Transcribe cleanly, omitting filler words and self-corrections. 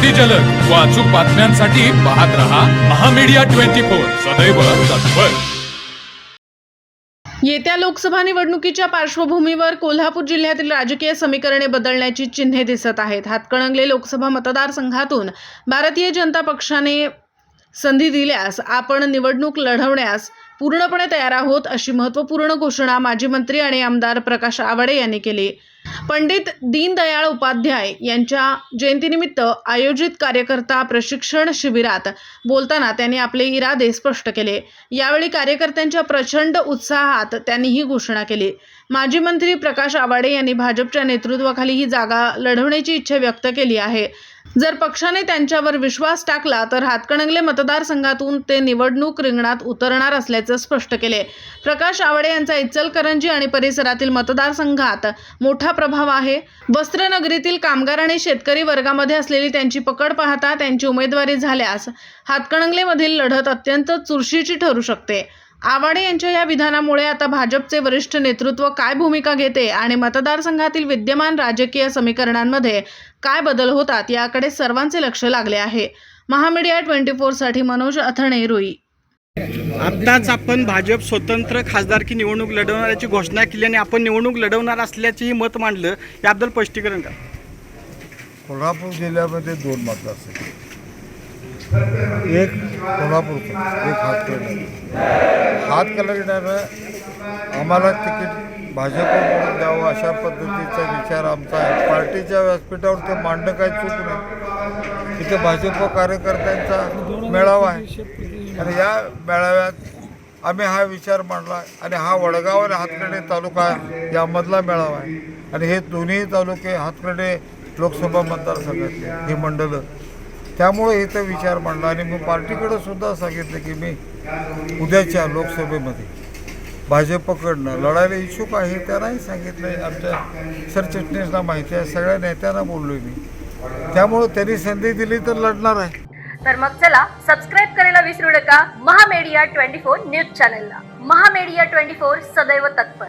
अतिजलद व अचूक बातम्यांसाठी पाहत रहा महामीडिया 24 सदैव तत्पर। येत्या लोकसभा निवडणुकीच्या पार्श्वभूमीवर कोल्हापूर जिल्ह्यातील राजकीय समीकरणे बदलण्याची चिन्हे दिसत आहेत। हातकणंगले लोकसभा मतदारसंघातून भारतीय जनता पक्षाने संधी दिल्यास आपण निवडणूक लढवण्यास पूर्णपणे तयार आहोत, अशी महत्त्वपूर्ण घोषणा माजी मंत्री आणि आमदार प्रकाश आवाडे यांनी केली। पंडित दीनदयाळ उपाध्याय यांच्या जयंतीनिमित्त आयोजित कार्यकर्ता प्रशिक्षण शिबिरात बोलताना त्यांनी आपले इरादे स्पष्ट केले। यावेळी कार्यकर्त्यांच्या प्रचंड उत्साहात त्यांनी ही घोषणा केली। माजी मंत्री प्रकाश आवाडे यांनी भाजपच्या नेतृत्वाखाली ही जागा लढवण्याची इच्छा व्यक्त केली आहे। जर पक्षाने त्यांच्यावर विश्वास टाकला तर हातकणंगले मतदारसंघातून ते निवडणूक रिंगणात उतरणार असल्याचे स्पष्ट केले। प्रकाश आवाडे यांचा इचलकरंजी आणि परिसरातील मतदारसंघात मोठा प्रभाव आहे। वस्त्रनगरीतील कामगार आणि शेतकरी वर्गामध्ये असलेली त्यांची पकड पाहता त्यांची उमेदवारी झाल्यास हातकणंगलेमधील लढत अत्यंत चुरशीची ठरू शकते। आवाडे यांच्या या विधानामुळे आता भाजपचे वरिष्ठ नेतृत्व काय भूमिका घेते आणि मतदारसंघातील विद्यमान राजकीय समीकरणांमध्ये काय बदल होतात याकडे सर्वांचे लक्ष लागले आहे। महामीडिया 24 साठी मनोज अथणे, रुई। आत्ताच आपण भाजप स्वतंत्र खासदारकी निवडणूक लढवण्याची घोषणा केली आणि आपण निवडणूक लढवणार असल्याचेही मत मांडलं, याबद्दल स्पष्टीकरण का? कोल्हापूर जिल्ह्यामध्ये 2 मतदारसंघ, एक कोल्हापूरचा, एक हातकणंगल्यानं आम्हाला तिकीट भाजपकडून द्यावं अशा पद्धतीचा विचार आमचा आहे। पार्टीच्या व्यासपीठावर ते मांडणं काही चूक नाही। तिथे भाजप कार्यकर्त्यांचा मेळावा आहे आणि या मेळाव्यात आम्ही हा विचार मांडला आणि हा वडगाव आणि हातकणंगले तालुका यामधला मेळावा आहे आणि हे दोन्ही तालुके हातकणंगले लोकसभा मतदारसंघातले ही मंडलं, त्यामुळे इथं विचार मांडला आणि मी पार्टीकडे सुद्धा सांगितलं की मी उद्याच्या लोकसभेमध्ये भाजपकडनं लढायला इच्छुक आहे। त्यांनाही सांगितलं आहे, आमच्या सरचिटणीसला माहिती आहे, सगळ्या नेत्यांना बोललो मी, त्यामुळे त्यांनी संधी दिली तर लढणार आहे। तर मग चला सबस्क्राईब करायला विसरू नका महामीडिया 24 न्यूज चॅनलला। महामीडिया 24 सदैव तत्पर।